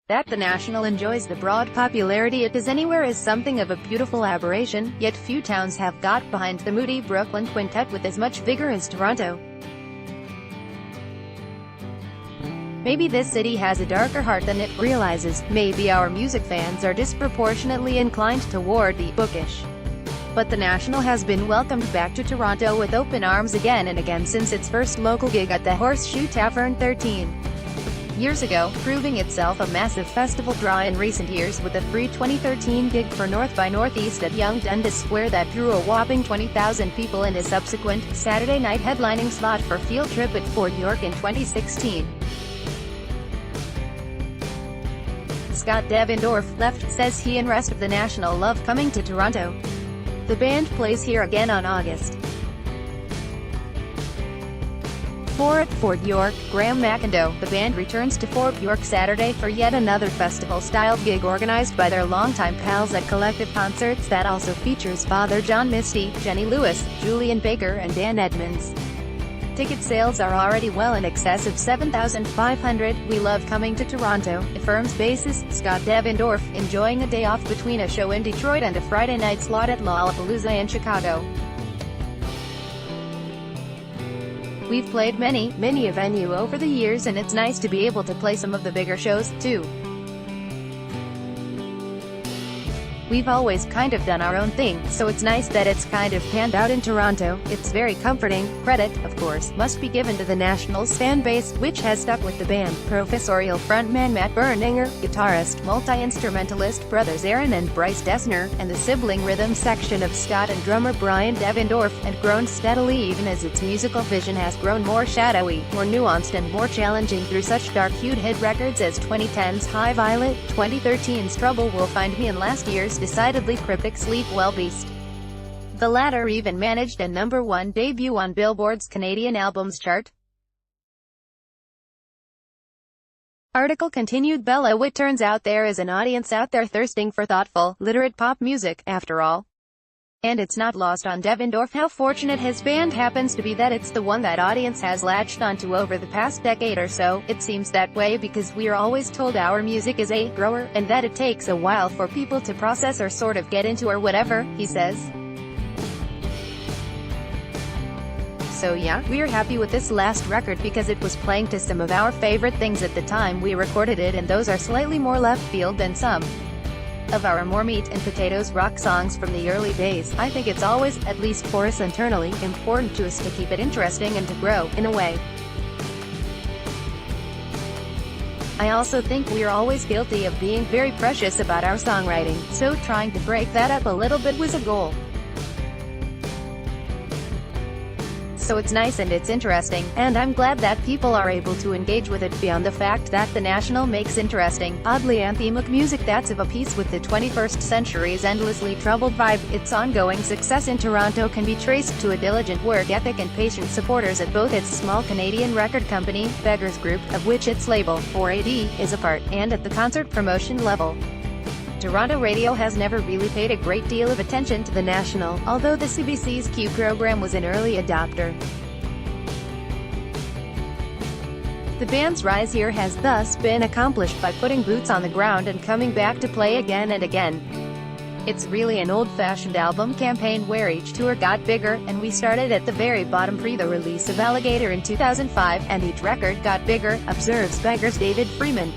That the National enjoys the broad popularity it does anywhere is something of a beautiful aberration, yet few towns have got behind the moody Brooklyn quintet with as much vigor as Toronto. Maybe this city has a darker heart than it realizes, maybe our music fans are disproportionately inclined toward the bookish. But the National has been welcomed back to Toronto with open arms again and again since its first local gig at the Horseshoe Tavern 13 years ago, proving itself a massive festival draw in recent years with a free 2013 gig for North by Northeast at Yonge Dundas Square that drew a whopping 20,000 people in a subsequent, Saturday night headlining slot for Field Trip at Fort York in 2016. Scott Devendorf, left, says he and rest of the National love coming to Toronto. The band plays here again on August 4 at Fort York. Graham McIndoe, the band returns to Fort York Saturday for yet another festival-styled gig organized by their longtime pals at Collective Concerts that also features Father John Misty, Jenny Lewis, Julian Baker and Dan Edmonds. Ticket sales are already well in excess of 7,500. We love coming to Toronto, affirms bassist Scott Devendorf, enjoying a day off between a show in Detroit and a Friday night slot at Lollapalooza in Chicago. We've played many a venue over the years and it's nice to be able to play some of the bigger shows, too. We've always kind of done our own thing, so it's nice that it's kind of panned out in Toronto. It's very comforting. Credit, of course, must be given to the National's fan base, which has stuck with the band. Professorial frontman Matt Berninger, guitarist, multi-instrumentalist brothers Aaron and Bryce Dessner, and the sibling rhythm section of Scott and drummer Brian Devendorf, and grown steadily even as its musical vision has grown more shadowy, more nuanced and more challenging through such dark-hued hit records as 2010's High Violet, 2013's Trouble Will Find Me and last year's decidedly cryptic Sleep Well Beast. The latter even managed a #1 debut on Billboard's Canadian Albums chart. Article continued. Bella, it turns out there is an audience out there thirsting for thoughtful, literate pop music, after all. And it's not lost on Devendorf how fortunate his band happens to be that it's the one that audience has latched onto over the past decade or so. It seems that way because we're always told our music is a grower, and that it takes a while for people to process or sort of get into or whatever, he says. So yeah, we're happy with this last record because it was playing to some of our favorite things at the time we recorded it, and those are slightly more left field than some of our more meat and potatoes rock songs from the early days. I think it's always, at least for us internally, important to us to keep it interesting and to grow, in a way. I also think we're always guilty of being very precious about our songwriting, so trying to break that up a little bit was a goal. So it's nice and it's interesting, and I'm glad that people are able to engage with it beyond the fact that the National makes interesting, oddly anthemic music that's of a piece with the 21st century's endlessly troubled vibe. Its ongoing success in Toronto can be traced to a diligent work ethic and patient supporters at both its small Canadian record company, Beggars Group, of which its label, 4AD, is a part, and at the concert promotion level. Toronto radio has never really paid a great deal of attention to the National, although the CBC's Q program was an early adopter. The band's rise here has thus been accomplished by putting boots on the ground and coming back to play again and again. It's really an old-fashioned album campaign where each tour got bigger, and we started at the very bottom pre the release of Alligator in 2005, and each record got bigger, observes Beggars' David Freeman.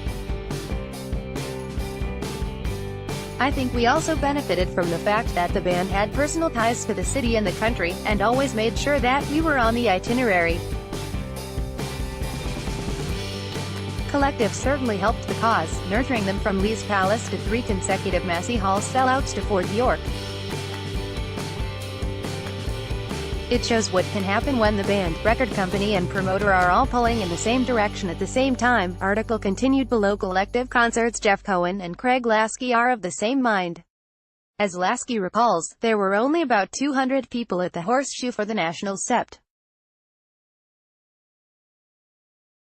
I think we also benefited from the fact that the band had personal ties to the city and the country, and always made sure that we were on the itinerary. Collective certainly helped the cause, nurturing them from Lee's Palace to 3 consecutive Massey Hall sellouts to Fort York. It shows what can happen when the band, record company and promoter are all pulling in the same direction at the same time. Article continued. Below Collective Concerts, Jeff Cohen and Craig Lasky are of the same mind. As Lasky recalls, there were only about 200 people at the Horseshoe for the National sept.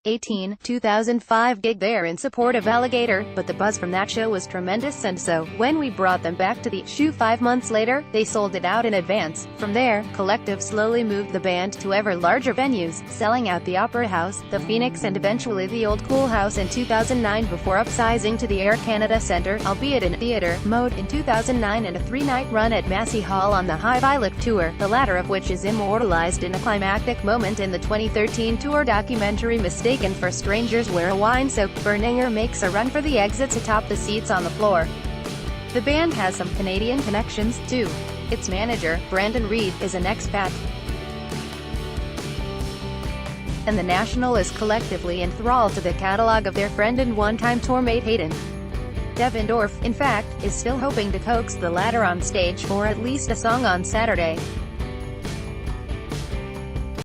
18, 2005 gig there in support of Alligator, but the buzz from that show was tremendous, and so, when we brought them back to the shoe 5 months later, they sold it out in advance. From there, Collective slowly moved the band to ever larger venues, selling out the Opera House, the Phoenix and eventually the Old Cool House in 2009 before upsizing to the Air Canada Centre, albeit in theatre mode, in 2009 and a 3-night run at Massey Hall on the High Violet Tour, the latter of which is immortalized in a climactic moment in the 2013 tour documentary Mistaken for Strangers, where a wine-soaked Berninger makes a run for the exits atop the seats on the floor. The band has some Canadian connections, too. Its manager, Brandon Reed, is an expat, and the National is collectively enthralled to the catalog of their friend and one-time tourmate Hayden. Devendorf, in fact, is still hoping to coax the latter on stage for at least a song on Saturday.